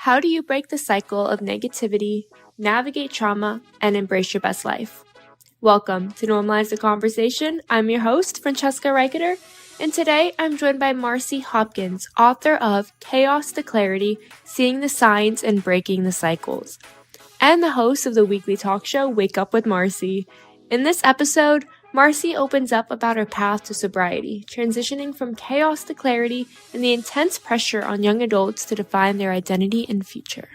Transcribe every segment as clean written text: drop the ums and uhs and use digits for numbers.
How do you break the cycle of negativity, navigate trauma, and embrace your best life? Welcome to Normalize the Conversation. I'm your host, Francesca Reicheter, and today I'm joined by Marci Hopkins, author of Chaos to Clarity, Seeing the Signs and Breaking the Cycles, and the host of the weekly talk show, Wake Up with Marci. In this episode, Marci opens up about her path to sobriety, transitioning from chaos to clarity and the intense pressure on young adults to define their identity and future.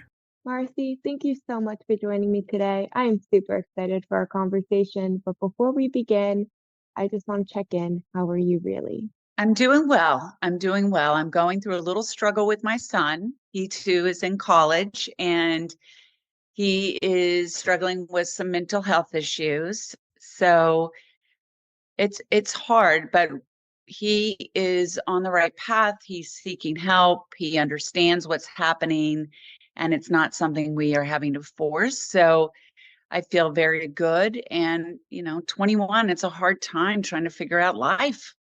Marci, thank you so much for joining me today. I am super excited for our conversation, but before we begin, I just want to check in. How are you really? I'm doing well. I'm going through a little struggle with my son. He too is in college and he is struggling with some mental health issues. So it's hard, but he is on the right path. He's seeking help. He understands what's happening, and it's not something we are having to force. So I feel very good. And, 21, it's a hard time trying to figure out life.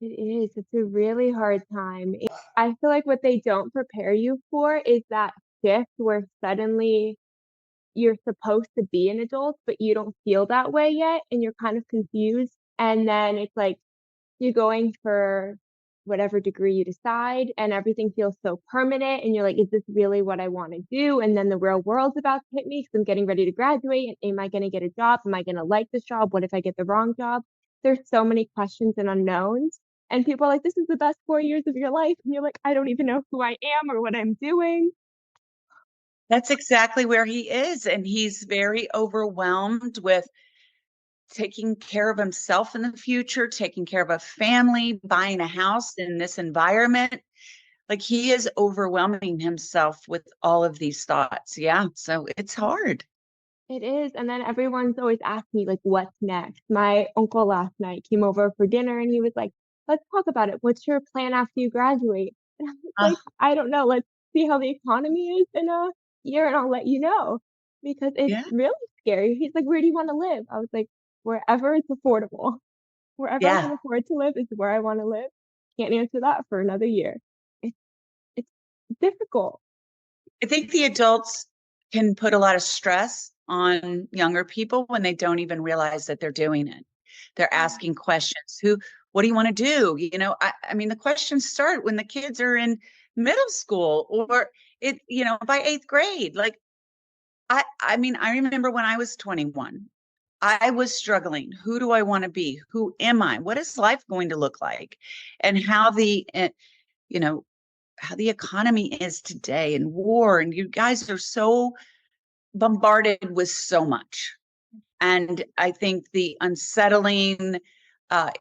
It is. It's a really hard time. I feel like what they don't prepare you for is that shift where suddenly you're supposed to be an adult, but you don't feel that way yet, and you're kind of confused. And then it's like you're going for whatever degree you decide, and everything feels so permanent. And you're like, is this really what I want to do? And then the real world's about to hit me because I'm getting ready to graduate. And am I going to get a job? Am I going to like this job? What if I get the wrong job? There's so many questions and unknowns. And people are like, this is the best 4 years of your life. And you're like, I don't even know who I am or what I'm doing. That's exactly where he is. And he's very overwhelmed with taking care of himself in the future, taking care of a family, buying a house in this environment. Like he is overwhelming himself with all of these thoughts. Yeah. So it's hard. It is. And then everyone's always asking me, like, what's next? My uncle last night came over for dinner and he was like, let's talk about it. What's your plan after you graduate? And I was like, I don't know. Let's see how the economy is in a year and I'll let you know. Because it's Yeah. really scary. He's like, where do you want to live? I was like, wherever it's affordable. Wherever I can Yeah. afford to live is where I want to live. Can't answer that for another year. It's it's difficult. I think the adults can put a lot of stress on younger people when they don't even realize that they're doing it. They're asking questions. What do you want to do? I mean, the questions start when the kids are in middle school or by eighth grade. Like, I mean, I remember when I was 21, I was struggling. Who do I want to be? Who am I? What is life going to look like? And you know, how the economy is today and war. And you guys are so bombarded with so much. And I think the unsettling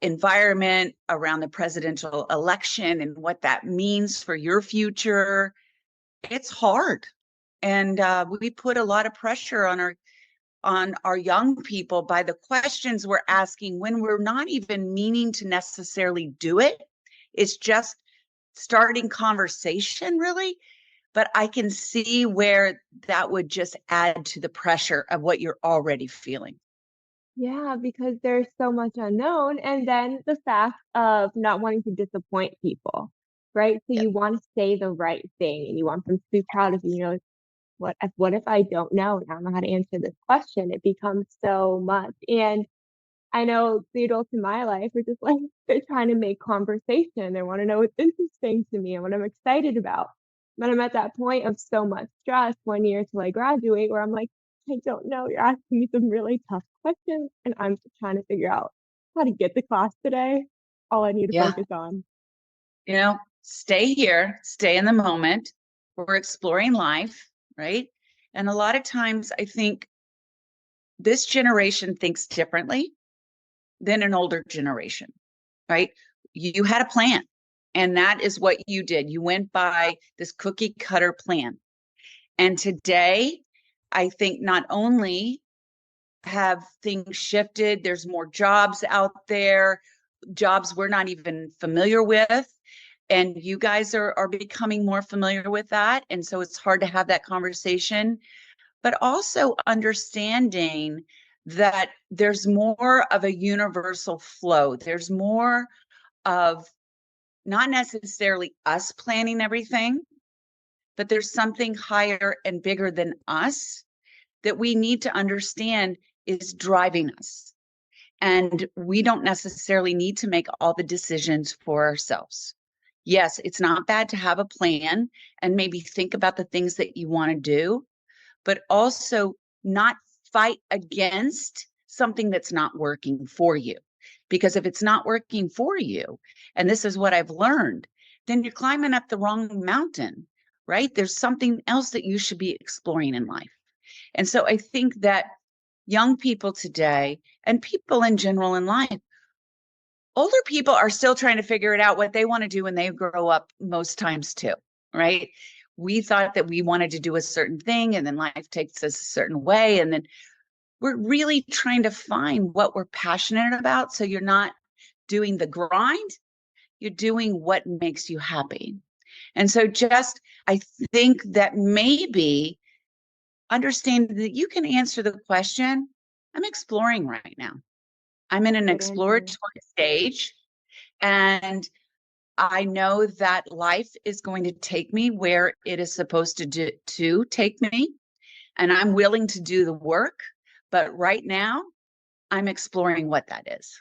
environment around the presidential election and what that means for your future, it's hard. And we put a lot of pressure on our young people by the questions we're asking when we're not even meaning to necessarily do it. It's just starting conversation, really. But I can see where that would just add to the pressure of what you're already feeling. Yeah, because there's so much unknown. And then the fact of not wanting to disappoint people, right? So Yep. you want to say the right thing and you want them to be proud of you. You know, what if I don't know and I don't know how to answer this question? It becomes so much. And I know the adults in my life are just like they're trying to make conversation. They want to know what's interesting to me and what I'm excited about. But I'm at that point of so much stress 1 year till I graduate where I'm like, I don't know. You're asking me some really tough questions, and I'm just trying to figure out how to get to class today. All I need to Yeah. focus on. Stay here, stay in the moment. We're exploring life, right? And a lot of times I think this generation thinks differently than an older generation, right? You had a plan, and that is what you did. You went by this cookie cutter plan. And today, I think not only have things shifted, there's more jobs out there, jobs we're not even familiar with. And you guys are becoming more familiar with that. And so it's hard to have that conversation, but also understanding that there's more of a universal flow. There's more of not necessarily us planning everything, but there's something higher and bigger than us that we need to understand is driving us. And we don't necessarily need to make all the decisions for ourselves. Yes, it's not bad to have a plan and maybe think about the things that you want to do, but also not fight against something that's not working for you. Because if it's not working for you, and this is what I've learned, then you're climbing up the wrong mountain, right? There's something else that you should be exploring in life. And so I think that young people today and people in general in life, older people are still trying to figure it out what they want to do when they grow up most times too, right? We thought that we wanted to do a certain thing and then life takes us a certain way. And then we're really trying to find what we're passionate about. So you're not doing the grind, you're doing what makes you happy. And so I think that maybe understand that you can answer the question, I'm exploring right now. I'm in an Good answer. exploratory stage, and I know that life is going to take me where it is supposed to take me, and I'm willing to do the work. But right now, I'm exploring what that is.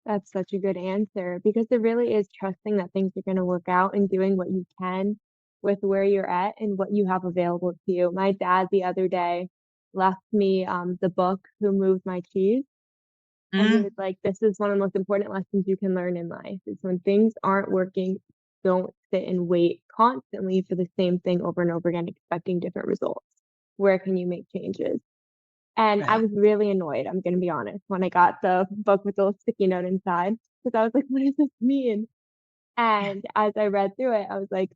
That's such a good answer because it really is trusting that things are going to work out and doing what you can with where you're at and what you have available to you. My dad the other day left me the book Who Moved My Cheese, and he Mm, was like, "This is one of the most important lessons you can learn in life. Is when things aren't working, don't sit and wait constantly for the same thing over and over again, expecting different results. Where can you make changes?" And I right. was really annoyed, I'm gonna be honest, when I got the book with the little sticky note inside, because I was like, "What does this mean?" Yeah. And as I read through it, I was like,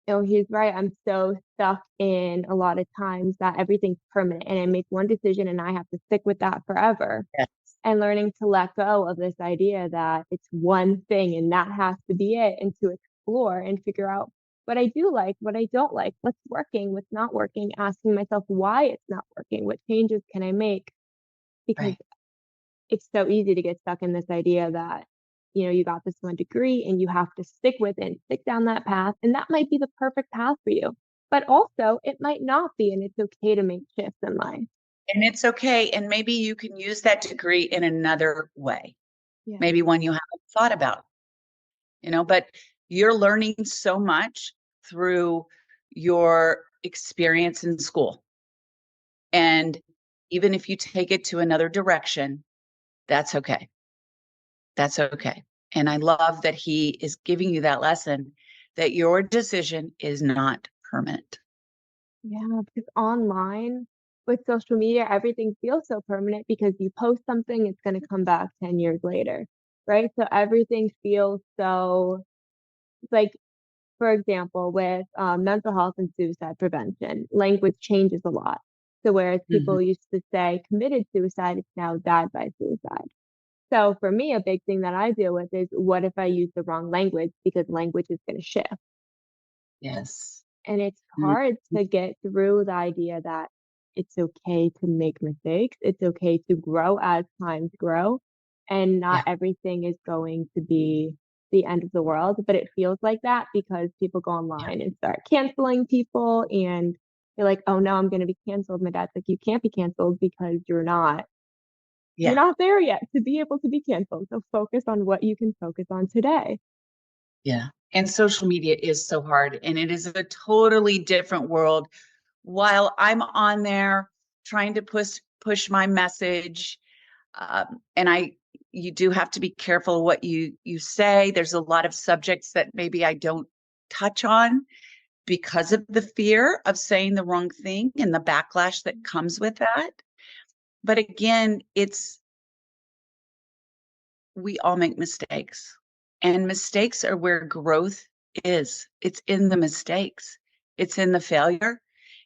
"Oh, he's right. I'm so stuck in a lot of times that everything's permanent, and I make one decision and I have to stick with that forever." Yeah. And learning to let go of this idea that it's one thing and that has to be it, and to explore and figure out what I do like, what I don't like, what's working, what's not working, asking myself why it's not working, what changes can I make? Because Right. it's so easy to get stuck in this idea that, you got this one degree and you have to stick with it and stick down that path. And that might be the perfect path for you. But also, it might not be. And it's okay to make shifts in life. And it's okay. And maybe you can use that degree in another way, Yeah. maybe one you haven't thought about, but you're learning so much through your experience in school. And even if you take it to another direction, that's okay. That's okay. And I love that he is giving you that lesson that your decision is not permanent. Yeah. Because online with social media, everything feels so permanent because you post something, it's going to come back 10 years later. Right. So everything feels so like, for example, with mental health and suicide prevention, language changes a lot. So whereas Mhm. people used to say committed suicide, it's now died by suicide. So for me, a big thing that I deal with is what if I use the wrong language because language is going to shift. Yes. And it's Mhm. hard to get through the idea that it's okay to make mistakes. It's okay to grow as times grow. And not Yeah. everything is going to be the end of the world. But it feels like that because people go Yeah. online and start canceling people and you're like, oh no, I'm gonna be canceled. My dad's like, you can't be canceled because you're Yeah. not there yet to be able to be canceled. So focus on what you can focus on today. Yeah. And social media is so hard, and it is a totally different world. While I'm on there trying to push my message, and you do have to be careful what you say. There's a lot of subjects that maybe I don't touch on because of the fear of saying the wrong thing and the backlash that comes with that. But again, we all make mistakes, and mistakes are where growth is. It's in the mistakes, it's in the failure.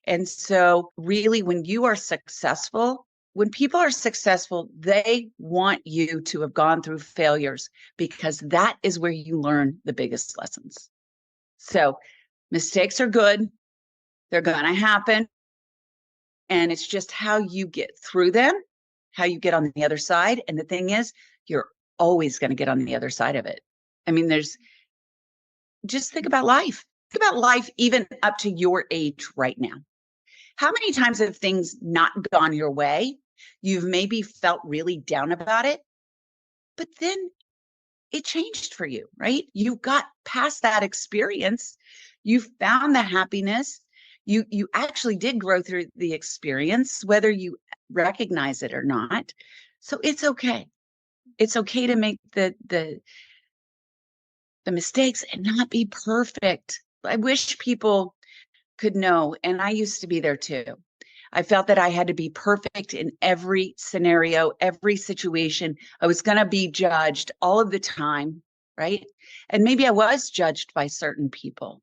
And so really, when you are successful, when people are successful, they want you to have gone through failures because that is where you learn the biggest lessons. So mistakes are good, they're going to happen, and it's just how you get through them, how you get on the other side. And the thing is, you're always going to get on the other side of it. I mean, just think about life. think about life even up to your age right now. How many times have things not gone your way? You've maybe felt really down about it, but then it changed for you, right? You got past that experience. You found the happiness. You actually did grow through the experience, whether you recognize it or not. So it's okay. It's okay to make the mistakes and not be perfect. I wish people could know, and I used to be there too. I felt that I had to be perfect in every scenario, every situation. I was going to be judged all of the time, right? And maybe I was judged by certain people.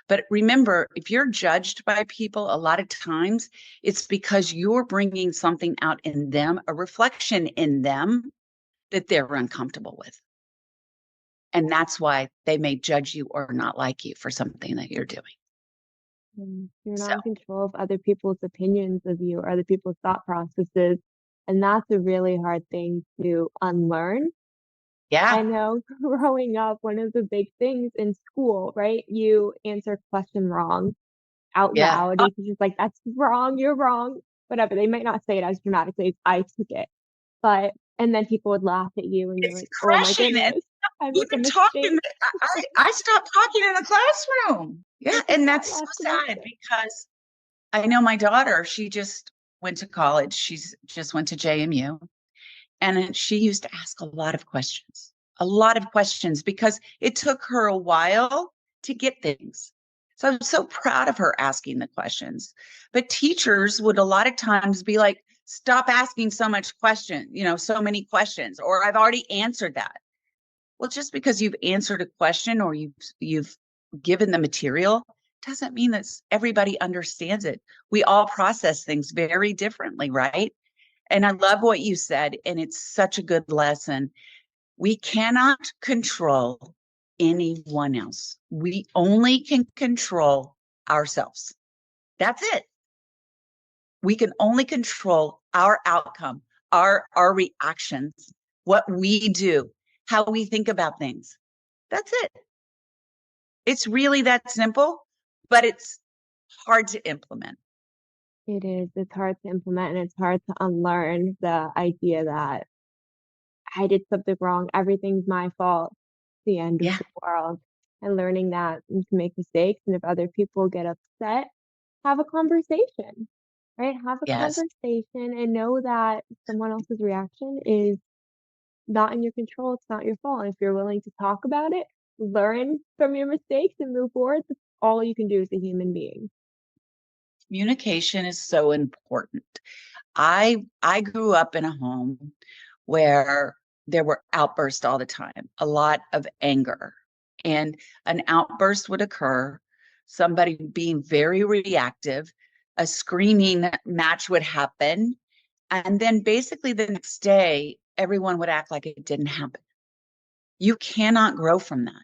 But remember, if you're judged by people, a lot of times it's because you're bringing something out in them, a reflection in them that they're uncomfortable with. And that's why they may judge you or not like you for something that you're doing. You're So, not in control of other people's opinions of you or other people's thought processes. And that's a really hard thing to unlearn. I yeah, know growing up, one of the big things in school, right? You answer a question wrong out yeah. loud. Your teacher's like, that's wrong, you're wrong, whatever. They might not say it as dramatically as I took it. But, and then people would laugh at you and you're It's like, oh my crushing. And goodness, I make a even talking, mistake. I stopped talking in the classroom. Yeah. Teachers And got that's so lost in sad because I know my daughter, she just went to college. She's just went to JMU. And she used to ask a lot of questions because it took her a while to get things. So I'm so proud of her asking the questions. But teachers would a lot of times be like, stop asking so much question, so many questions, or I've already answered that. Well, just because you've answered a question or you've given the material doesn't mean that everybody understands it. We all process things very differently, right? And I love what you said, and it's such a good lesson. We cannot control anyone else. We only can control ourselves. That's it. We can only control our outcome, our reactions, what we do, how we think about things. That's it. It's really that simple, but it's hard to implement. It is. It's hard to implement and it's hard to unlearn the idea that I did something wrong. Everything's my fault. It's the end of Yeah. the world. And learning that you can make mistakes. And if other people get upset, have a conversation, right? Have a Yes. conversation and know that someone else's reaction is not in your control. It's not your fault. And if you're willing to talk about it, learn from your mistakes and move forward, that's all you can do as a human being. Communication is so important. I grew up in a home where there were outbursts all the time, a lot of anger. And an outburst would occur, somebody being very reactive, a screaming match would happen, and then basically the next day everyone would act like it didn't happen. You cannot grow from that.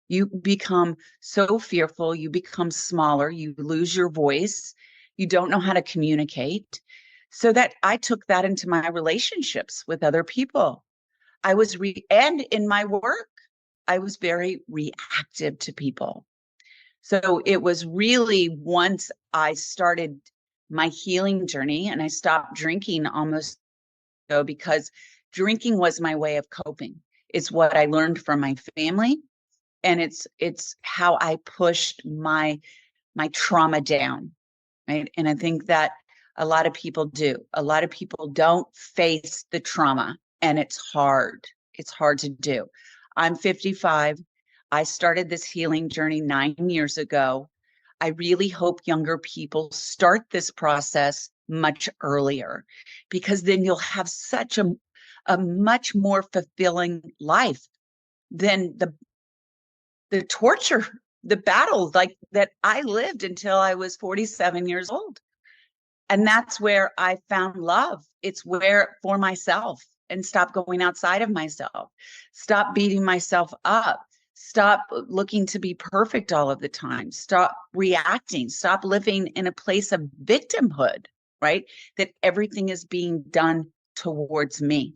You become so fearful, you become smaller, you lose your voice, you don't know how to communicate. So that I took that into my relationships with other people. And in my work, I was very reactive to people. So it was really once I started my healing journey and I stopped drinking almost ago because drinking was my way of coping. It's what I learned from my family, and it's how I pushed my trauma down, right? And I think that a lot of people do. A lot of people don't face the trauma, and it's hard. It's hard to do. I'm 55. I started this healing journey 9 years ago. I really hope younger people start this process much earlier because then you'll have such a much more fulfilling life than the torture, the battle like that I lived until I was 47 years old. And that's where I found love. It's where for myself and stop going outside of myself, stop beating myself up, stop looking to be perfect all of the time, stop reacting, stop living in a place of victimhood, right? That everything is being done towards me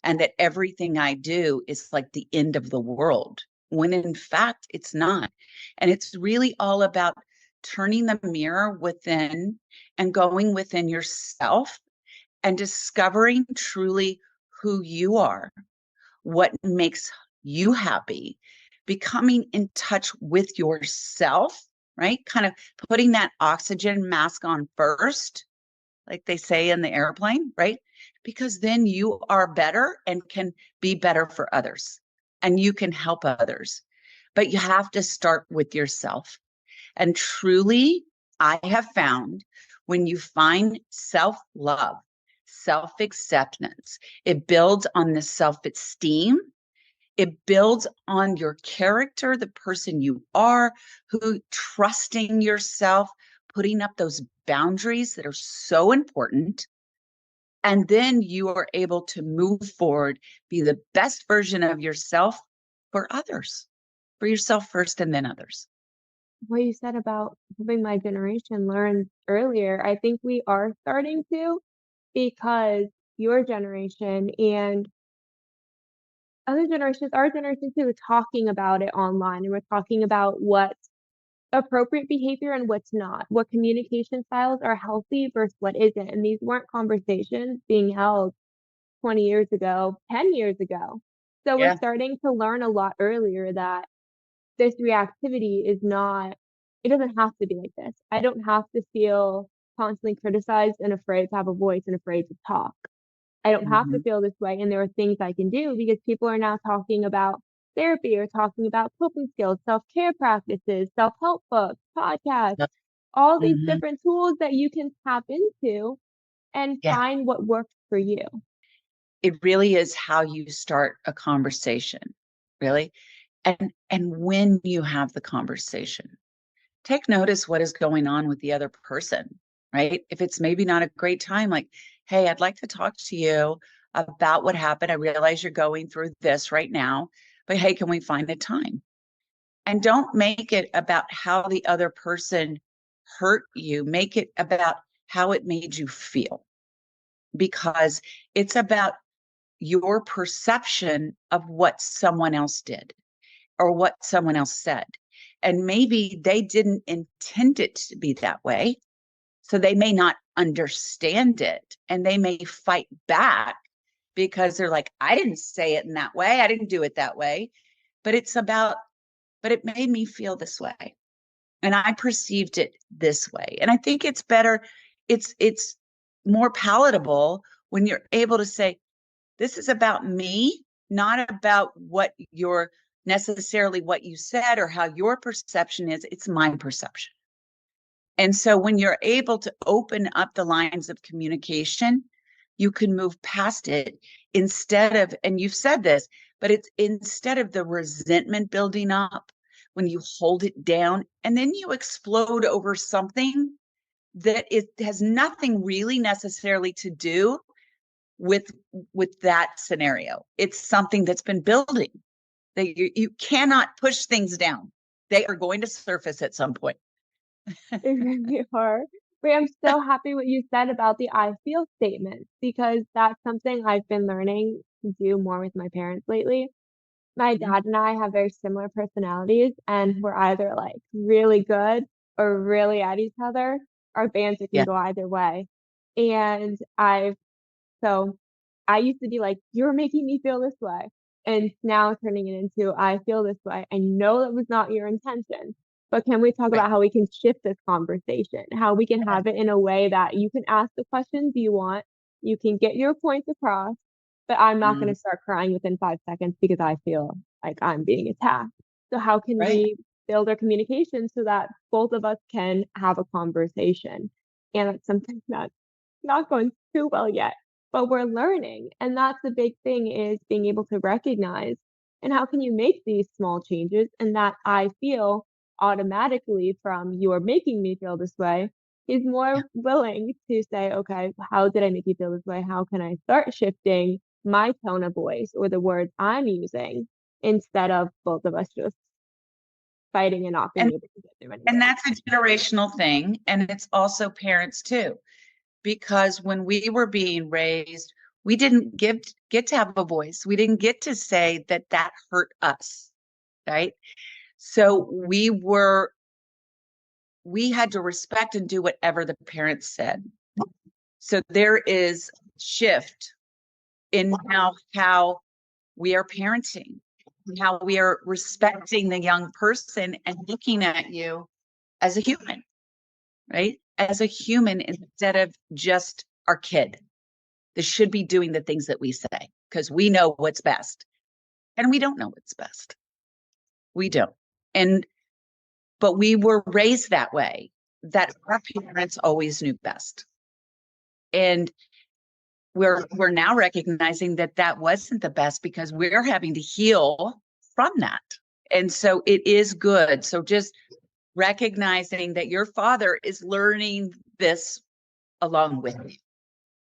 and that everything I do is like the end of the world. when in fact it's not. And it's really all about turning the mirror within and going within yourself and discovering truly who you are, what makes you happy, becoming in touch with yourself, right? Kind of putting that oxygen mask on first, like they say in the airplane, right? Because then you are better and can be better for others and you can help others. But you have to start with yourself. And truly, I have found when you find self love, self acceptance, it builds on the self esteem. It builds on your character, the person you are, who trusting yourself, putting up those boundaries that are so important. And then you are able to move forward, be the best version of yourself for others, for yourself first and then others. What you said about helping my generation learn earlier, I think we are starting to, because your generation and other generations, our generation too, is talking about it online, and we're talking about what's appropriate behavior and what's not, what communication styles are healthy versus what isn't. And these weren't conversations being held 20 years ago, 10 years ago. So we're Yeah. starting to learn a lot earlier that this reactivity is not, it doesn't have to be like this. I don't have to feel constantly criticized and afraid to have a voice and afraid to talk. I don't have to Mhm. feel this way. And there are things I can do because people are now talking about therapy or talking about coping skills, self care practices, self help books, podcasts, Yep. all these Mhm. different tools that you can tap into and Yeah. find what works for you. It really is how you start a conversation, really. And when you have the conversation, take notice what is going on with the other person, right? If it's maybe not a great time, like, hey, I'd like to talk to you about what happened. I realize you're going through this right now, but hey, can we find a time? And don't make it about how the other person hurt you. Make it about how it made you feel, because it's about your perception of what someone else did or what someone else said. And maybe they didn't intend it to be that way. So they may not understand it and they may fight back because they're like, I didn't say it in that way. I didn't do it that way. But it's about, but it made me feel this way. And I perceived it this way. And I think it's better, it's more palatable when you're able to say, this is about me, not about what your necessarily what you said or how your perception is. It's my perception. And so when you're able to open up the lines of communication, you can move past it instead of, and you've said this, but it's instead of the resentment building up, when you hold it down and then you explode over something that it has nothing really necessarily to do with with that scenario. It's something that's been building. That you cannot push things down. They are going to surface at some point. They really are. But I'm so happy what you said about the I feel statements because that's something I've been learning to do more with my parents lately. My Mhm. dad and I have very similar personalities, and we're either like really good or really at each other. Our banter can Yeah. go either way. And so I used to be like, "You're making me feel this way." And now turning it into, "I feel this way. I know that was not your intention, but can we talk Right. about how we can shift this conversation? How we can have it in a way that you can ask the questions you want, you can get your points across, but I'm not Mm, gonna start crying within 5 seconds because I feel like I'm being attacked." So how can right. we build our communication so that both of us can have a conversation? And it's something that's not going too well yet, but we're learning. And that's the big thing is being able to recognize and how can you make these small changes and that I feel automatically from you're making me feel this way is Yeah. more willing to say, okay, how did I make you feel this way? How can I start shifting my tone of voice or the words I'm using instead of both of us just fighting and not being And able to get through and anything? that's a generational thing. And it's also parents too. Because when we were being raised, we didn't get to have a voice. We didn't get to say that that hurt us. right? So we had to respect and do whatever the parents said. So there is shift in how we are parenting, how we are respecting the young person and looking at you as a human, right? As a human instead of just our kid. They should be doing the things that we say because we know what's best. And we don't know what's best. We don't. And but we were raised that way, that our parents always knew best. And we're now recognizing that that wasn't the best because we're having to heal from that. And so it is good. So just recognizing that your father is learning this along with you.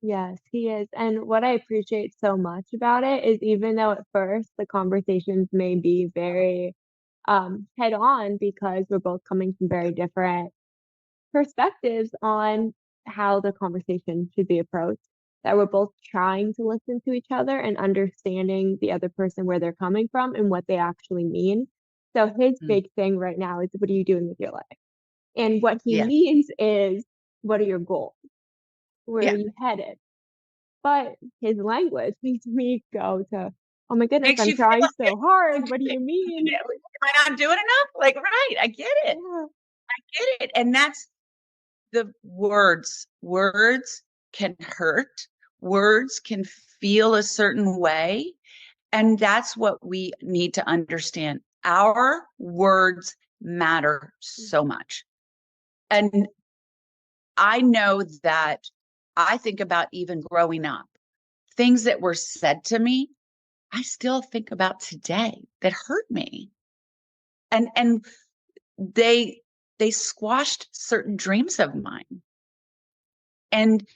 Yes, he is. And what I appreciate so much about it is even though at first the conversations may be very head on because we're both coming from very different perspectives on how the conversation should be approached, that we're both trying to listen to each other and understanding the other person where they're coming from and what they actually mean. So his Mm. big thing right now is what are you doing with your life? And what he Yeah. means is what are your goals? Where are Yeah. you headed? But his language makes me go to, oh my goodness, Makes I'm you feel trying like, so hard. What do you mean? am I not doing enough? Like, right. I get it. Yeah. I get it. And that's the words. Words can hurt. Words can feel a certain way. And that's what we need to understand. Our words matter so much. And I know that I think about even growing up, things that were said to me, I still think about today that hurt me. And they they squashed certain dreams of mine. And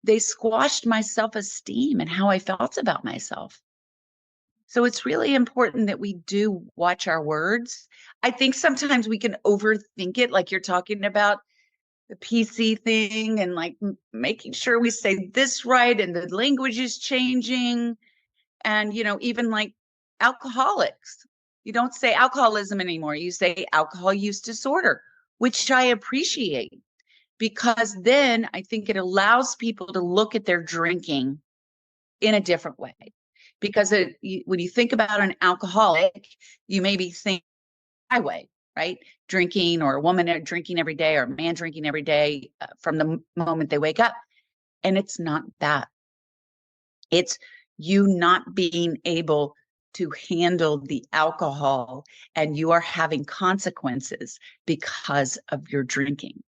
they squashed my self-esteem and how I felt about myself. So it's really important that we do watch our words. I think sometimes we can overthink it, like you're talking about the PC thing and like making sure we say this right and the language is changing. And, even like alcoholics, you don't say alcoholism anymore. You say alcohol use disorder, which I appreciate because then I think it allows people to look at their drinking in a different way. Because when you think about an alcoholic, you maybe think highway, right? Drinking, or a woman drinking every day, or a man drinking every day from the moment they wake up. And it's not that. It's you not being able to handle the alcohol and you are having consequences because of your drinking,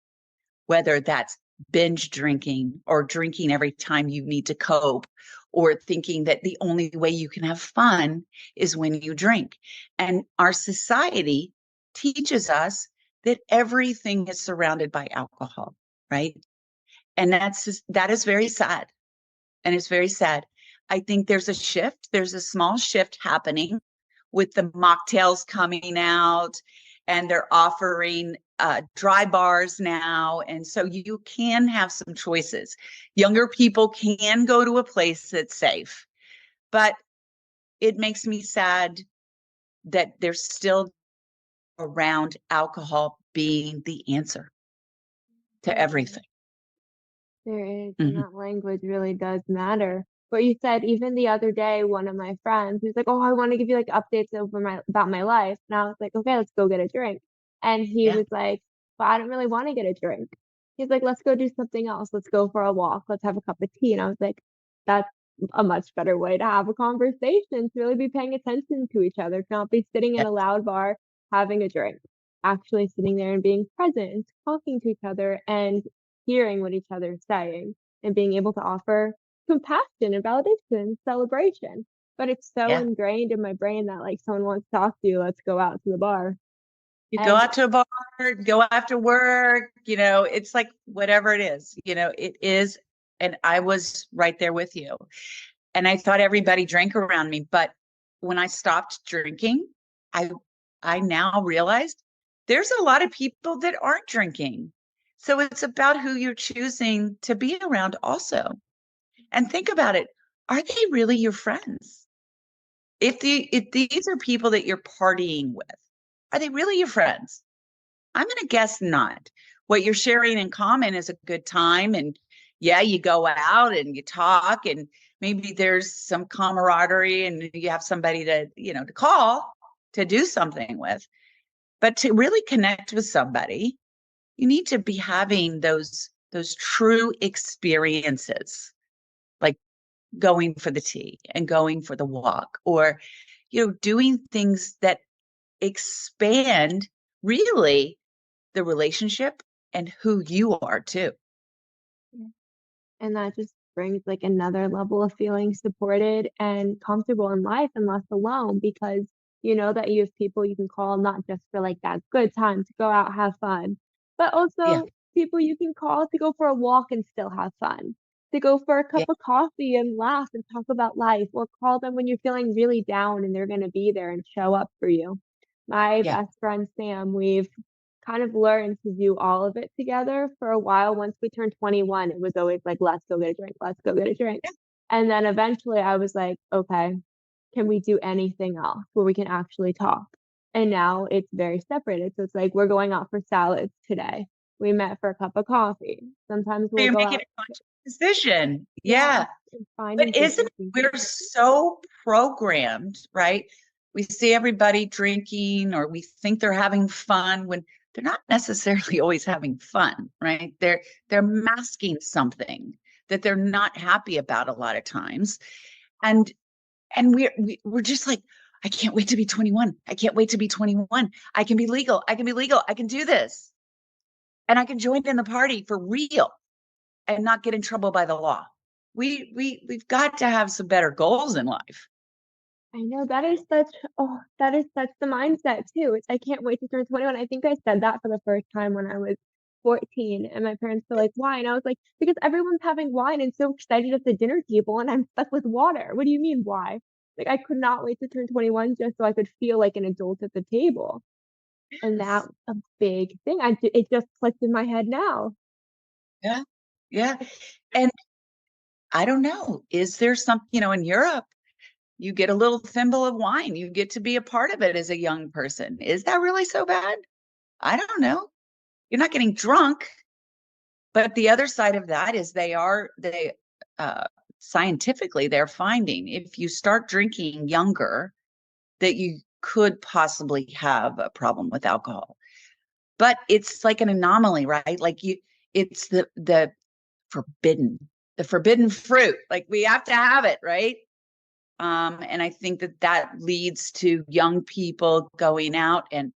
whether that's binge drinking or drinking every time you need to cope, or thinking that the only way you can have fun is when you drink. And our society teaches us that everything is surrounded by alcohol, right? And that is very sad. And it's very sad. I think there's a shift. There's a small shift happening with the mocktails coming out, and they're offering dry bars now. And so you can have some choices. Younger people can go to a place that's safe, but it makes me sad that there's still around alcohol being the answer to everything. There is, and Mhm. that language really does matter. But you said even the other day, one of my friends was like, "Oh, I want to give you like updates over my about my life," and I was like, "Okay, let's go get a drink." And he Yeah. was like, "Well, I don't really want to get a drink." He's like, "Let's go do something else. Let's go for a walk. Let's have a cup of tea." And I was like, "That's a much better way to have a conversation. To really be paying attention to each other, to not be sitting in Yeah. a loud bar having a drink, actually sitting there and being present and talking to each other and." Hearing what each other is saying and being able to offer compassion and validation and celebration. But it's so Yeah. ingrained in my brain that like someone wants to talk to you, let's go out to the bar. You go And out to a bar, go after work, it's like whatever it is, it is. And I was right there with you. And I thought everybody drank around me. But when I stopped drinking, I I now realized there's a lot of people that aren't drinking. So it's about who you're choosing to be around also. And think about it. Are they really your friends? If these are people that you're partying with, are they really your friends? I'm going to guess not. What you're sharing in common is a good time. And yeah, you go out and you talk, and maybe there's some camaraderie and you have somebody to call to do something with. But to really connect with somebody, you need to be having those true experiences, like going for the tea and going for the walk, or doing things that expand really the relationship and who you are too. And that just brings like another level of feeling supported and comfortable in life and less alone because you know that you have people you can call not just for like that good time to go out, have fun, but Yeah, also people you can call to go for a walk and still have fun, to go for a cup yeah, of coffee and laugh and talk about life, or call them when you're feeling really down and they're going to be there and show up for you. My yeah, best friend Sam, we've kind of learned to do all of it together for a while. Once we turned 21, it was always like, let's go get a drink, let's go get a drink. yeah. And then eventually I was like, okay, can we do anything else where we can actually talk? And now it's very separated. So it's like, we're going out for salads today. We met for a cup of coffee. Sometimes So we'll you're go making out. a conscious decision. Yeah. Yeah. And finding But isn't different things. we're so programmed, right? We see everybody drinking or we think they're having fun when they're not necessarily always having fun, right? They're masking something that they're not happy about a lot of times. And we're just like, I can't wait to be 21. I can't wait to be 21. I can be legal. I can be legal. I can do this. And I can join in the party for real and not get in trouble by the law. We've got to have some better goals in life. I know that is such the mindset too. It's I can't wait to turn 21. I think I said that for the first time when I was 14 and my parents were like, "Why?" And I was like, "Because everyone's having wine and so excited at the dinner table and I'm stuck with water. What do you mean why?" Like I could not wait to turn 21 just so I could feel like an adult at the table. And Yes. that's a big thing. It just clicked in my head now. Yeah. Yeah. And I don't know, is there some, in Europe, you get a little thimble of wine, you get to be a part of it as a young person. Is that really so bad? I don't know. You're not getting drunk, but the other side of that is they uh scientifically they're finding if you start drinking younger that you could possibly have a problem with alcohol. But it's like an anomaly, right? Like it's forbidden, the forbidden fruit. Like we have to have it, right? And I think that leads to young people going out and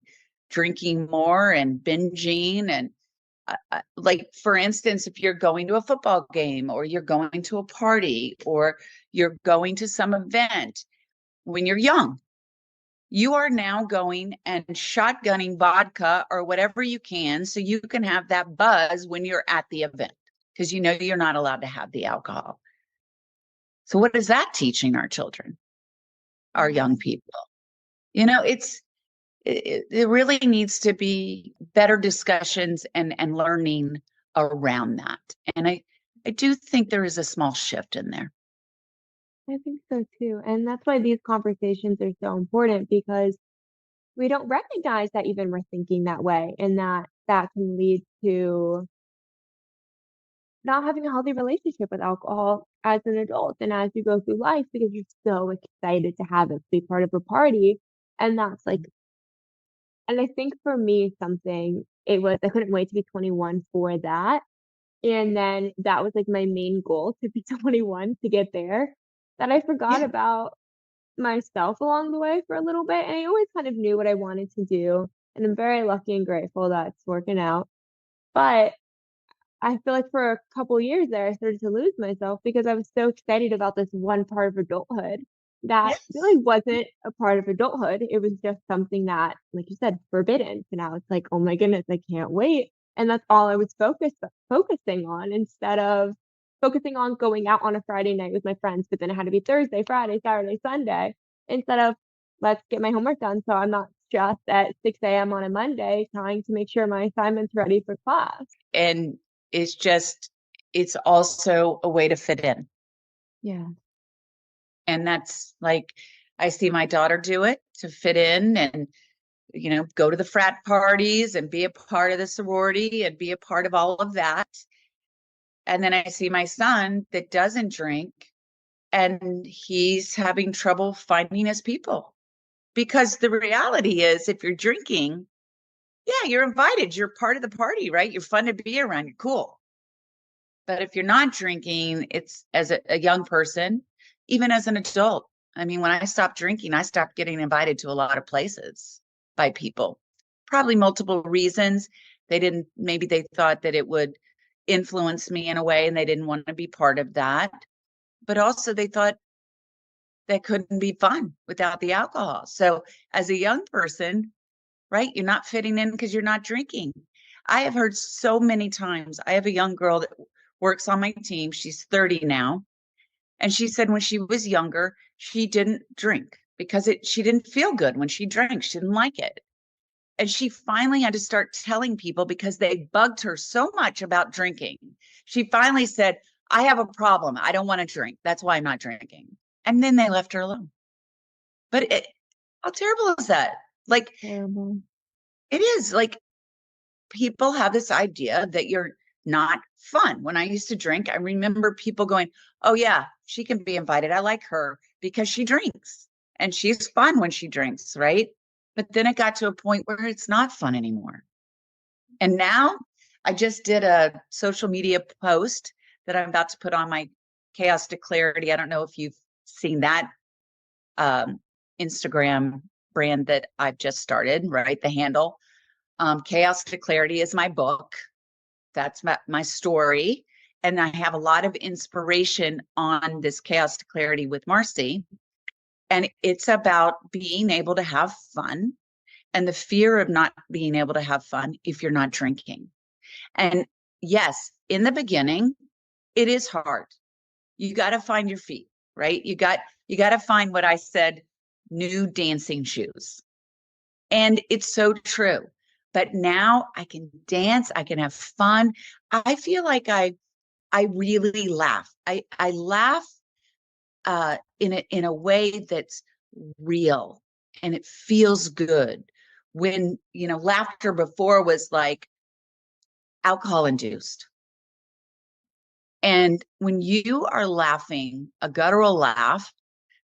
drinking more and binging. And like, for instance, if you're going to a football game or you're going to a party or you're going to some event when you're young, you are now going and shotgunning vodka or whatever you can so you can have that buzz when you're at the event because you're not allowed to have the alcohol. So what is that teaching our children, our Yeah. young people? It really needs to be better discussions and learning around that. And I do think there is a small shift in there. I think so too. And that's why these conversations are so important because we don't recognize that even we're thinking that way and that can lead to not having a healthy relationship with alcohol as an adult and as you go through life because you're so excited to have it be part of a party. And that's like, and I think for me, something it was, I couldn't wait to be 21 for that. And then that was like my main goal to be 21 to get there that I forgot Yeah, about myself along the way for a little bit. And I always kind of knew what I wanted to do. And I'm very lucky and grateful that it's working out. But I feel like for a couple years there, I started to lose myself because I was so excited about this one part of adulthood that yes. really wasn't a part of adulthood. It was just something that, like you said, forbidden. So now it's like, oh my goodness, I can't wait. And that's all I was focusing on instead of focusing on going out on a Friday night with my friends, but then it had to be Thursday, Friday, Saturday, Sunday, instead of let's get my homework done so I'm not stressed at 6 a.m. on a Monday trying to make sure my assignment's ready for class. And it's also a way to fit in. Yeah. And that's like I see my daughter do it to fit in and, go to the frat parties and be a part of the sorority and be a part of all of that. And then I see my son that doesn't drink and he's having trouble finding his people. Because the reality is, if you're drinking, yeah, you're invited. You're part of the party, right? You're fun to be around. You're cool. But if you're not drinking, it's as a young person, even as an adult. I mean, when I stopped drinking, I stopped getting invited to a lot of places by people. Probably multiple reasons. Maybe they thought that it would influence me in a way and they didn't want to be part of that. But also they thought that couldn't be fun without the alcohol. So as a young person, right, you're not fitting in because you're not drinking. I have heard so many times. I have a young girl that works on my team. She's 30 now. And she said when she was younger, she didn't drink because she didn't feel good when she drank. She didn't like it. And she finally had to start telling people because they bugged her so much about drinking. She finally said, I have a problem. I don't want to drink. That's why I'm not drinking. And then they left her alone. But how terrible is that? Like, Terrible. it is like people have this idea that you're not fun. When I used to drink, I remember people going, oh, yeah, she can be invited. I like her because she drinks and she's fun when she drinks, right? But then it got to a point where it's not fun anymore. And now I just did a social media post that I'm about to put on my Chaos to Clarity. I don't know if you've seen that Instagram brand that I've just started, right? The handle. Chaos to Clarity is my book. That's my story. And I have a lot of inspiration on this Chaos to Clarity with Marci. And it's about being able to have fun and the fear of not being able to have fun if you're not drinking. And yes, in the beginning, it is hard. You got to find your feet, right? You got to find what I said, new dancing shoes. And it's so true. But now I can dance, I can have fun. I feel like I really laugh. I laugh in a way that's real and it feels good. When, laughter before was like alcohol induced. And when you are laughing, a guttural laugh,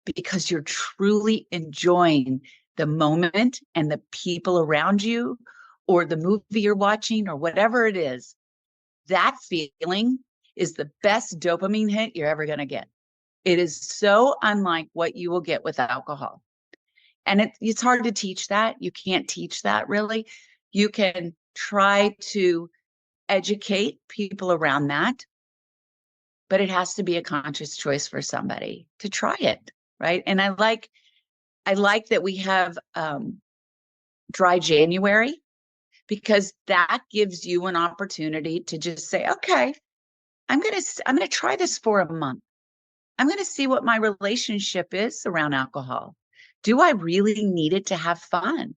because you're truly enjoying the moment and the people around you, or the movie you're watching, or whatever it is, that feeling is the best dopamine hit you're ever going to get. It is so unlike what you will get with alcohol. And it's hard to teach that. You can't teach that really. You can try to educate people around that, but it has to be a conscious choice for somebody to try it, right? And I like that we have dry January, because that gives you an opportunity to just say, okay, I'm going to try this for a month. I'm going to see what my relationship is around alcohol. Do I really need it to have fun?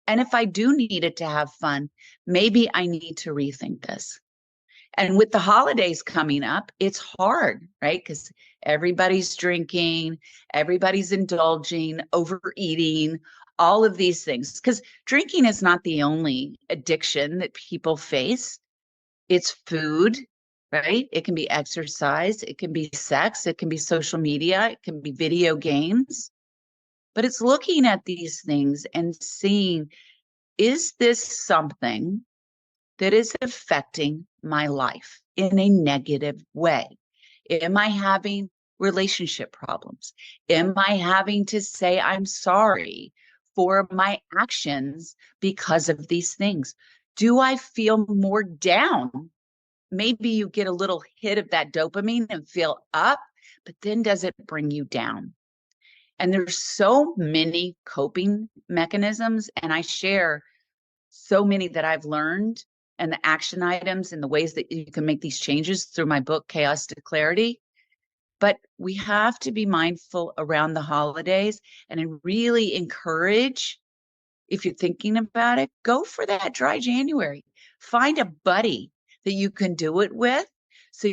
And if I do need it to have fun, maybe I need to rethink this. And with the holidays coming up, it's hard, right? Because everybody's drinking, everybody's indulging, overeating, all of these things. Because drinking is not the only addiction that people face. It's food, right? It can be exercise, it can be sex, it can be social media, it can be video games. But it's looking at these things and seeing, is this something that is affecting my life in a negative way? Am I having relationship problems? Am I having to say I'm sorry for my actions because of these things? Do I feel more down? Maybe you get a little hit of that dopamine and feel up, but then does it bring you down? And there's so many coping mechanisms, and I share so many that I've learned, and the action items and the ways that you can make these changes through my book, Chaos to Clarity. But we have to be mindful around the holidays and really encourage, if you're thinking about it, go for that dry January. Find a buddy that you can do it with. So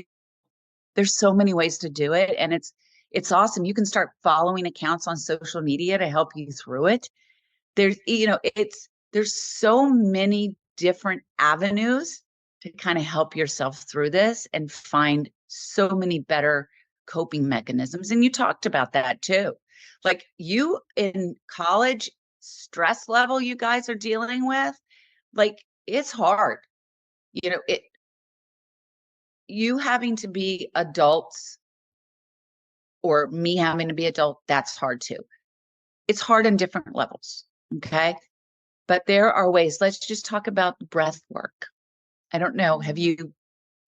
there's so many ways to do it. And It's awesome. You can start following accounts on social media to help you through it. There's so many different avenues to kind of help yourself through this and find so many better coping mechanisms. And you talked about that too. Like you in college, stress level you guys are dealing with, like it's hard. You having to be adults or me having to be adult, that's hard too. It's hard on different levels. Okay. But there are ways. Let's just talk about breath work. I don't know. Do you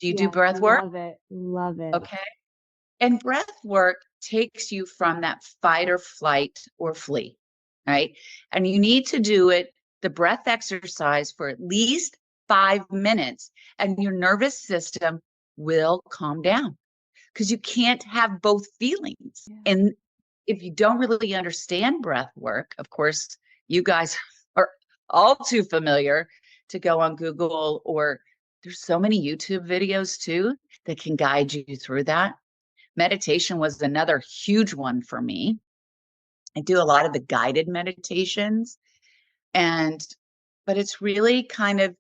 do Yes, breath work? love it. Love it. Okay. And breath work takes you from that fight or flight or flee, right? And you need to do it, the breath exercise, for at least 5 minutes, and your nervous system will calm down because you can't have both feelings. Yeah. And if you don't really understand breath work, of course, you guys are all too familiar to go on Google, or there's so many YouTube videos too that can guide you through that. Meditation was another huge one for me. I do a lot of the guided meditations, but it's really kind of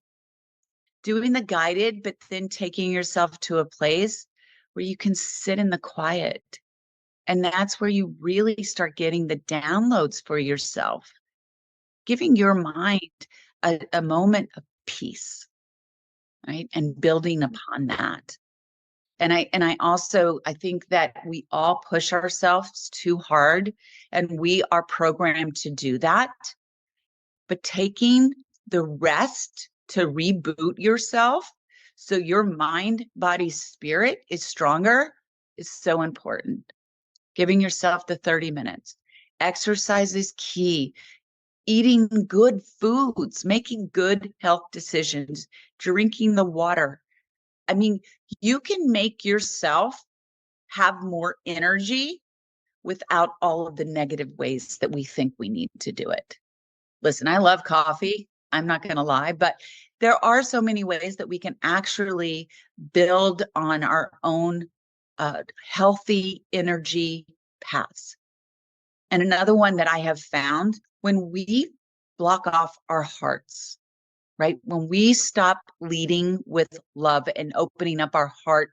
doing the guided, but then taking yourself to a place where you can sit in the quiet. And that's where you really start getting the downloads for yourself, giving your mind a moment of peace, right? And building upon that. I think that we all push ourselves too hard, and we are programmed to do that. But taking the rest to reboot yourself so your mind, body, spirit is stronger is so important. Giving yourself the 30 minutes. Exercise is key. Eating good foods, making good health decisions, drinking the water. I mean, you can make yourself have more energy without all of the negative ways that we think we need to do it. Listen, I love coffee. I'm not going to lie, but there are so many ways that we can actually build on our own healthy energy paths. And another one that I have found, when we block off our hearts, right? When we stop leading with love and opening up our heart,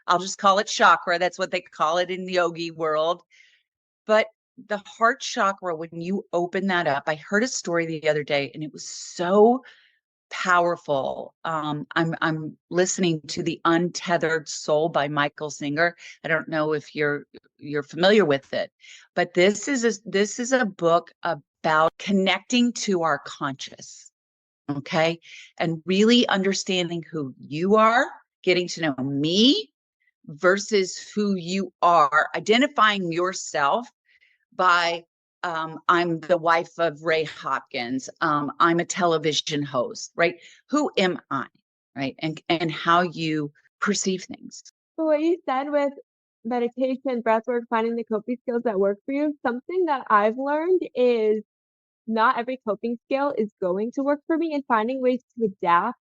I'll just call it chakra. That's what they call it in the yogi world. But the heart chakra, when you open that up, I heard a story the other day and it was so powerful. I'm listening to The Untethered Soul by Michael Singer. I don't know if you're familiar with it, but this is a book about connecting to our conscious, okay? And really understanding who you are, getting to know me versus who you are, identifying yourself by I'm the wife of Ray Hopkins. I'm a television host, right? Who am I, right? And how you perceive things. So what you said with meditation, breath work, finding the coping skills that work for you, something that I've learned is not every coping skill is going to work for me, and finding ways to adapt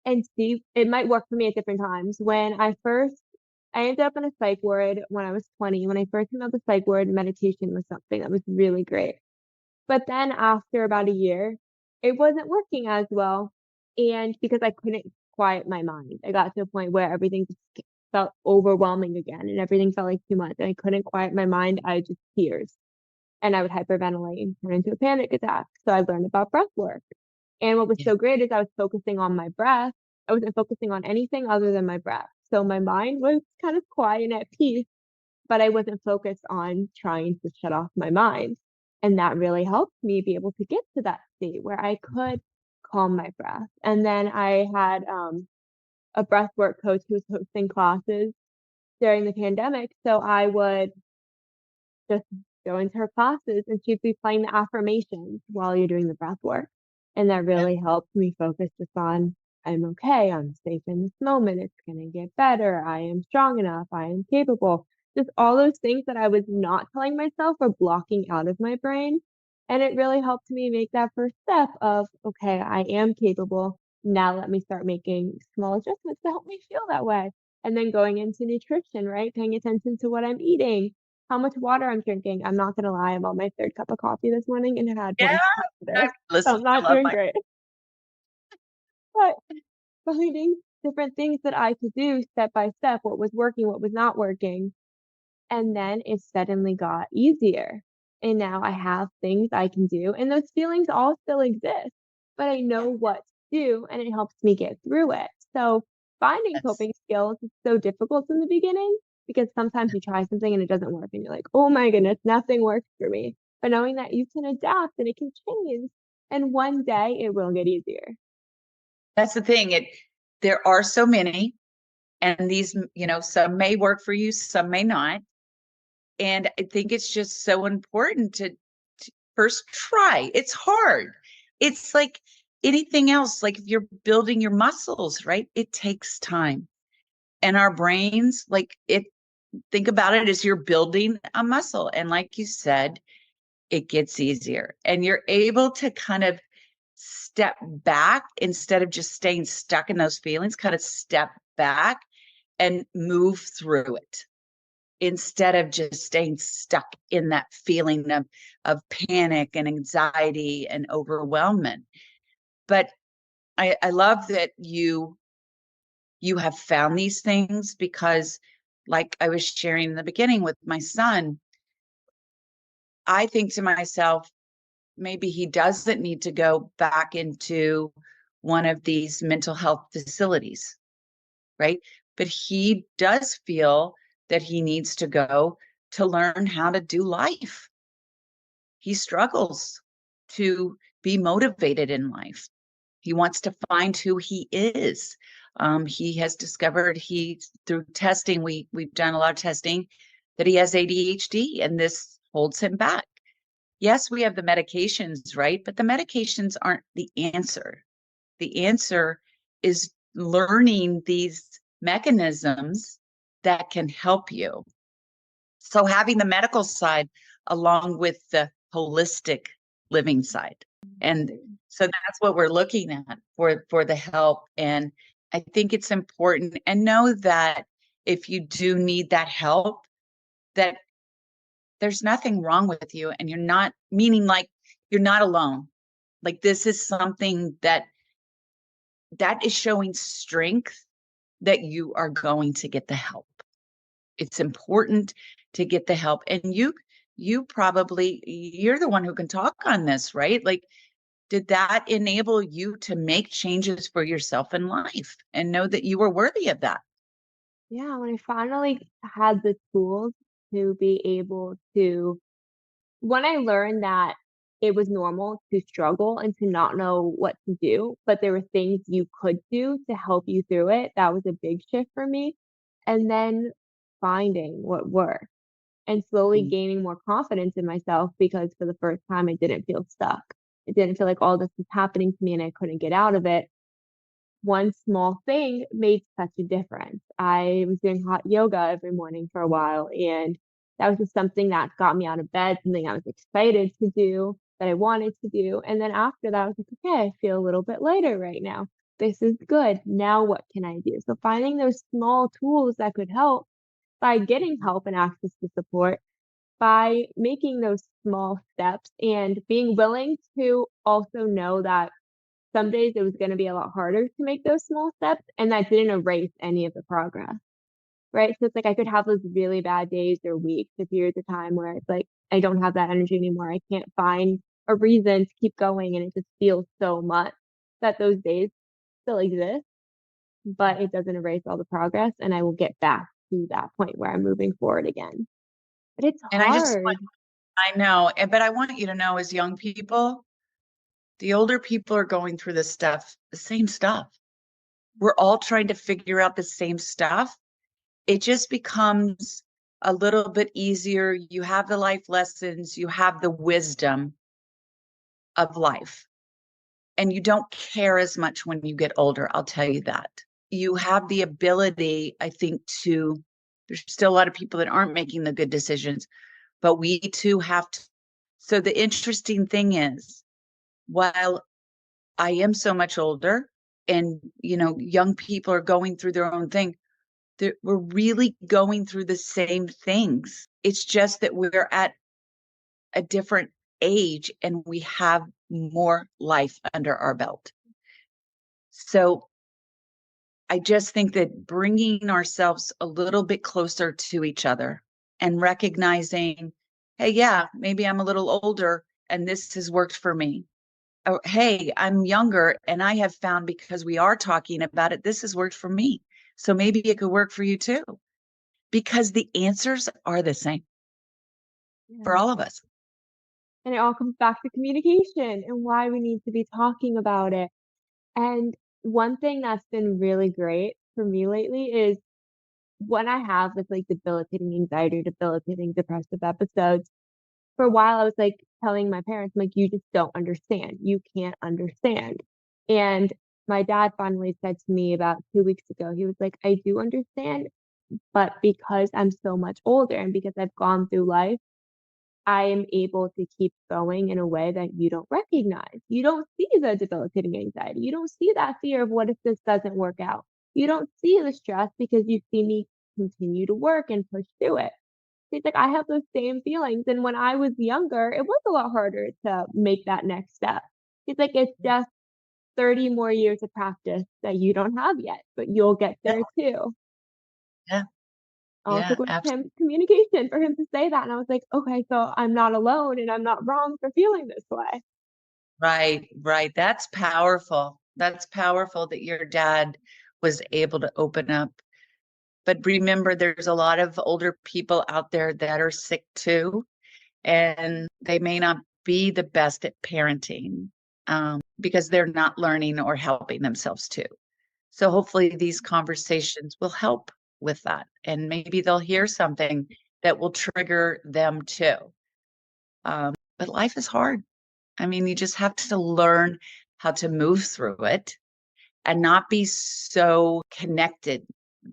and see it might work for me at different times. I ended up in a psych ward when I was 20. When I first came out of the psych ward, meditation was something that was really great. But then after about a year, it wasn't working as well. And because I couldn't quiet my mind, I got to a point where everything just felt overwhelming again and everything felt like too much. And I couldn't quiet my mind. I just tears and I would hyperventilate and turn into a panic attack. So I learned about breath work. And what was so great is I was focusing on my breath. I wasn't focusing on anything other than my breath. So my mind was kind of quiet and at peace, but I wasn't focused on trying to shut off my mind. And that really helped me be able to get to that state where I could calm my breath. And then I had a breath work coach who was hosting classes during the pandemic. So I would just go into her classes and she'd be playing the affirmations while you're doing the breath work. And that really helped me focus just on I'm okay, I'm safe in this moment, it's gonna get better, I am strong enough, I am capable. Just all those things that I was not telling myself or blocking out of my brain. And it really helped me make that first step of, okay, I am capable. Now let me start making small adjustments to help me feel that way. And then going into nutrition, right? Paying attention to what I'm eating, how much water I'm drinking. I'm not gonna lie, I'm on my third cup of coffee this morning and had Yeah. one cup today. So Listen, I'm I not love doing my great. But finding different things that I could do step by step, what was working, what was not working. And then it suddenly got easier. And now I have things I can do, and those feelings all still exist, but I know what to do and it helps me get through it. So finding yes. coping skills is so difficult in the beginning because sometimes you try something and it doesn't work and you're like, oh my goodness, nothing works for me. But knowing that you can adapt and it can change, and one day it will get easier. That's the thing. There are so many, and these, some may work for you, some may not. And I think it's just so important to first try. It's hard. It's like anything else, like if you're building your muscles, right? It takes time. And our brains, think about it as you're building a muscle. And like you said, it gets easier. And you're able to kind of step back instead of just staying stuck in those feelings, kind of step back and move through it instead of just staying stuck in that feeling of panic and anxiety and overwhelmment. But I love that you have found these things because, like I was sharing in the beginning with my son, I think to myself, maybe he doesn't need to go back into one of these mental health facilities, right? But he does feel that he needs to go to learn how to do life. He struggles to be motivated in life. He wants to find who he is. He has discovered through testing, we've done a lot of testing, that he has ADHD, and this holds him back. Yes, we have the medications, right? But the medications aren't the answer. The answer is learning these mechanisms that can help you. So having the medical side along with the holistic living side. And so that's what we're looking at for the help. And I think it's important, and know that if you do need that help, that there's nothing wrong with you, and you're not, meaning like you're not alone. Like this is something that is showing strength, that you are going to get the help. It's important to get the help. And you're the one who can talk on this, right? Like, did that enable you to make changes for yourself in life and know that you were worthy of that? Yeah, when I finally had the tools to be able to, when I learned that it was normal to struggle and to not know what to do, but there were things you could do to help you through it, that was a big shift for me. And then finding what worked and slowly Mm. gaining more confidence in myself because for the first time I didn't feel stuck. It didn't feel like all this was happening to me and I couldn't get out of it. One small thing made such a difference. I was doing hot yoga every morning for a while, and that was just something that got me out of bed, something I was excited to do, that I wanted to do. And then after that, I was like, okay, I feel a little bit lighter right now. This is good. Now what can I do? So finding those small tools that could help by getting help and access to support, by making those small steps and being willing to also know that some days it was gonna be a lot harder to make those small steps, and that didn't erase any of the progress, right? So it's like I could have those really bad days or weeks or periods of time where it's like, I don't have that energy anymore. I can't find a reason to keep going, and it just feels so much that those days still exist, but it doesn't erase all the progress, and I will get back to that point where I'm moving forward again. But it's And hard. I know, but I want you to know, as young people, the older people are going through this stuff, the same stuff. We're all trying to figure out the same stuff. It just becomes a little bit easier. You have the life lessons, you have the wisdom of life, and you don't care as much when you get older. I'll tell you that. You have the ability, I think, there's still a lot of people that aren't making the good decisions, but we too have to. So the interesting thing is, while I am so much older and, young people are going through their own thing, we're really going through the same things. It's just that we're at a different age and we have more life under our belt. So I just think that bringing ourselves a little bit closer to each other and recognizing, hey, yeah, maybe I'm a little older and this has worked for me. Or, hey, I'm younger and I have found, because we are talking about it, this has worked for me. So maybe it could work for you too, because the answers are the same for Yeah. all of us. And it all comes back to communication and why we need to be talking about it. And one thing that's been really great for me lately is when I have this like debilitating anxiety, debilitating depressive episodes, for a while I was like telling my parents, like, you just don't understand. You can't understand. And my dad finally said to me about 2 weeks ago, he was like, I do understand, but because I'm so much older and because I've gone through life, I am able to keep going in a way that you don't recognize. You don't see the debilitating anxiety. You don't see that fear of what if this doesn't work out. You don't see the stress because you see me continue to work and push through it. It's like I have those same feelings. And when I was younger, it was a lot harder to make that next step. It's like it's just 30 more years of practice that you don't have yet, but you'll get Yeah, there too. yeah, All it yeah, took was absolutely. him communication for him to say that, and I was like, "Okay, so I'm not alone and I'm not wrong for feeling this way." Right, right. That's powerful. That's powerful that your dad was able to open up. But remember, there's a lot of older people out there that are sick too, and they may not be the best at parenting, because they're not learning or helping themselves too. So hopefully these conversations will help with that, and maybe they'll hear something that will trigger them too. But life is hard. I mean, you just have to learn how to move through it and not be so connected.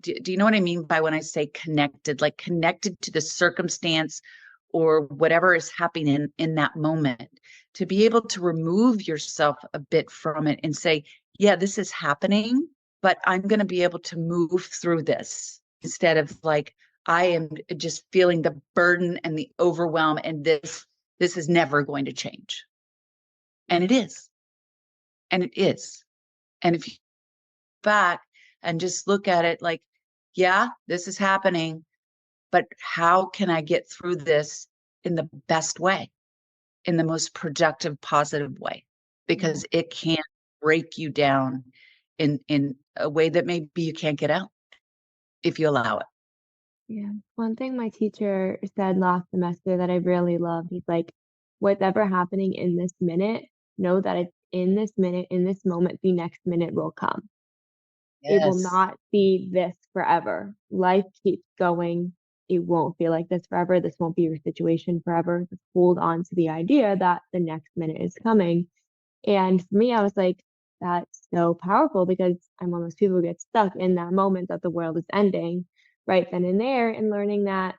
Do you know what I mean by when I say connected? Like connected to the circumstance or whatever is happening in that moment. To be able to remove yourself a bit from it and say, yeah, this is happening, but I'm going to be able to move through this, instead of like, I am just feeling the burden and the overwhelm, and this is never going to change. And it is. And it is. And if you back and just look at it like, yeah, this is happening, but how can I get through this in the best way, in the most productive, positive way? Yeah, Because it can break you down in a way that maybe you can't get out if you allow it. yeah. One thing my teacher said last semester that I really loved, he's like, "Whatever happening in this minute, know that it's in this minute, in this moment, the next minute will come." It will Yes. not be this forever. Life keeps going. It won't feel like this forever. This won't be your situation forever. Just hold on to the idea that the next minute is coming. And for me, I was like, that's so powerful because I'm one of those people who get stuck in that moment that the world is ending right then and there, and learning that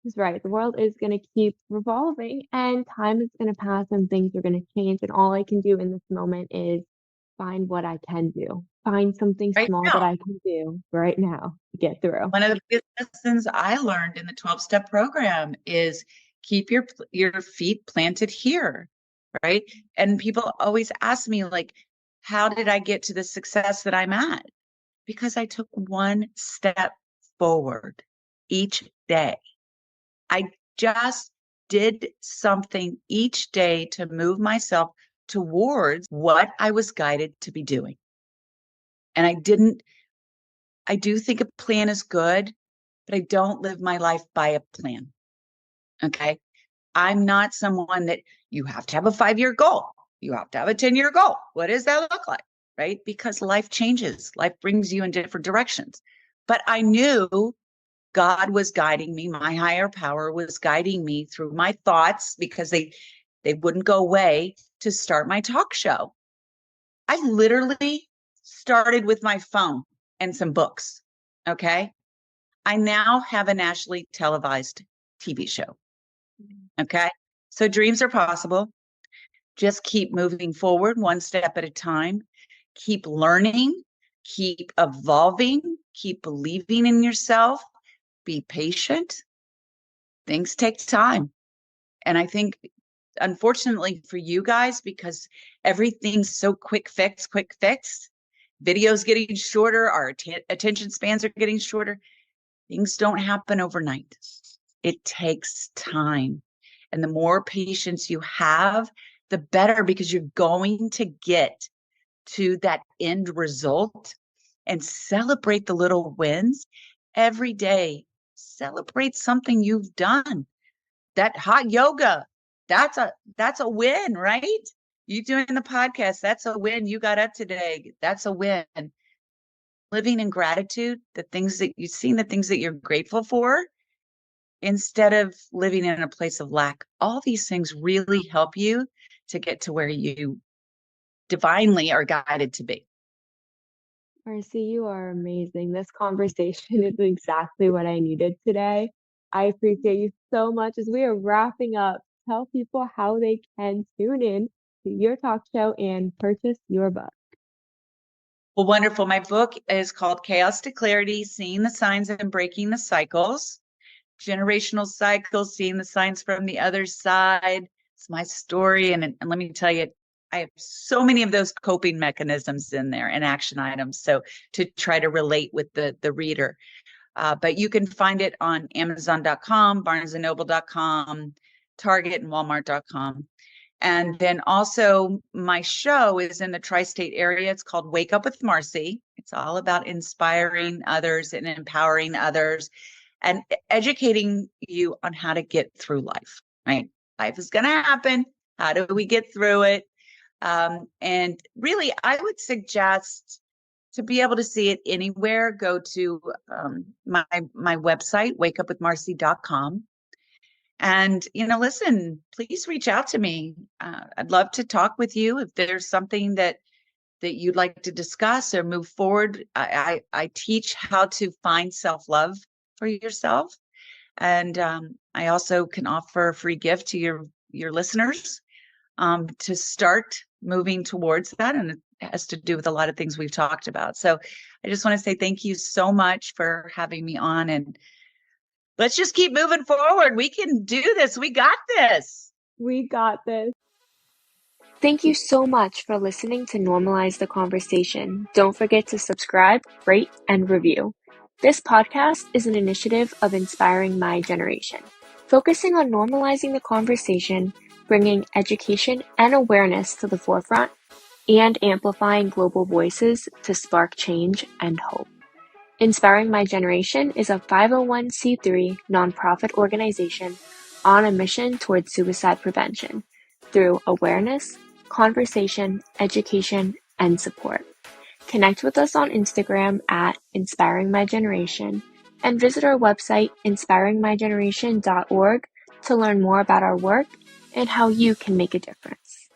is right. The world is going to keep revolving and time is going to pass and things are going to change. And all I can do in this moment is find what I can do. Find something Right small now, that I can do right now to get through. one of the biggest lessons I learned in the 12-step program is keep your feet planted here, right? And people always ask me like, how did I get to the success that I'm at? Because I took one step forward each day. I just did something each day to move myself towards what I was guided to be doing. And I do think a plan is good, but I don't live my life by a plan. Okay. I'm not someone that you have to have a 5-year goal. You have to have a 10-year goal. What does that look like? Right? Because life changes, life brings you in different directions. But I knew God was guiding me. My higher power was guiding me through my thoughts, because they wouldn't go away, to start my talk show. I literally started with my phone and some books. Okay. I now have a nationally televised TV show. Okay. So dreams are possible. Just keep moving forward one step at a time. Keep learning. keep evolving, keep believing in yourself, be patient. Things take time. And I think, unfortunately for you guys, because everything's so quick fix, videos getting shorter, our attention spans are getting shorter. Things don't happen overnight. It takes time. And the more patience you have, the better, because you're going to get to that end result. And celebrate the little wins every day. Celebrate something you've done. That hot yoga, that's a win, right? You doing the podcast, that's a win. You got up today, that's a win. Living in gratitude, the things that you've seen, the things that you're grateful for, instead of living in a place of lack. All these things really help you to get to where you divinely are guided to be. Marci, you are amazing. This conversation is exactly what I needed today. I appreciate you so much. As we are wrapping up, tell people how they can tune in to your talk show and purchase your book. Well, wonderful. My book is called Chaos to Clarity, Seeing the Signs and Breaking the Cycles. Generational cycles, seeing the signs from the other side. It's my story. And let me tell you, I have so many of those coping mechanisms in there and action items. So to try to relate with the reader. But you can find it on Amazon.com, BarnesandNoble.com, Target and Walmart.com. And then also my show is in the tri-state area. It's called Wake Up With Marci. It's all about inspiring others and empowering others and educating you on how to get through life, right? Life is going to happen. How do we get through it? And really, I would suggest, to be able to see it anywhere, go to my website, wakeupwithmarci.com. And, listen, please reach out to me. I'd love to talk with you if there's something that you'd like to discuss or move forward. I teach how to find self-love for yourself. And I also can offer a free gift to your listeners to start moving towards that. And it has to do with a lot of things we've talked about. So I just want to say thank you so much for having me on, and let's just keep moving forward. We can do this. We got this. We got this. Thank you so much for listening to Normalize the Conversation. Don't forget to subscribe, rate, and review. This podcast is an initiative of Inspiring My Generation, focusing on normalizing the conversation, bringing education and awareness to the forefront, and amplifying global voices to spark change and hope. Inspiring My Generation is a 501c3 nonprofit organization on a mission towards suicide prevention through awareness, conversation, education, and support. Connect with us on Instagram at Inspiring My Generation and visit our website inspiringmygeneration.org to learn more about our work and how you can make a difference.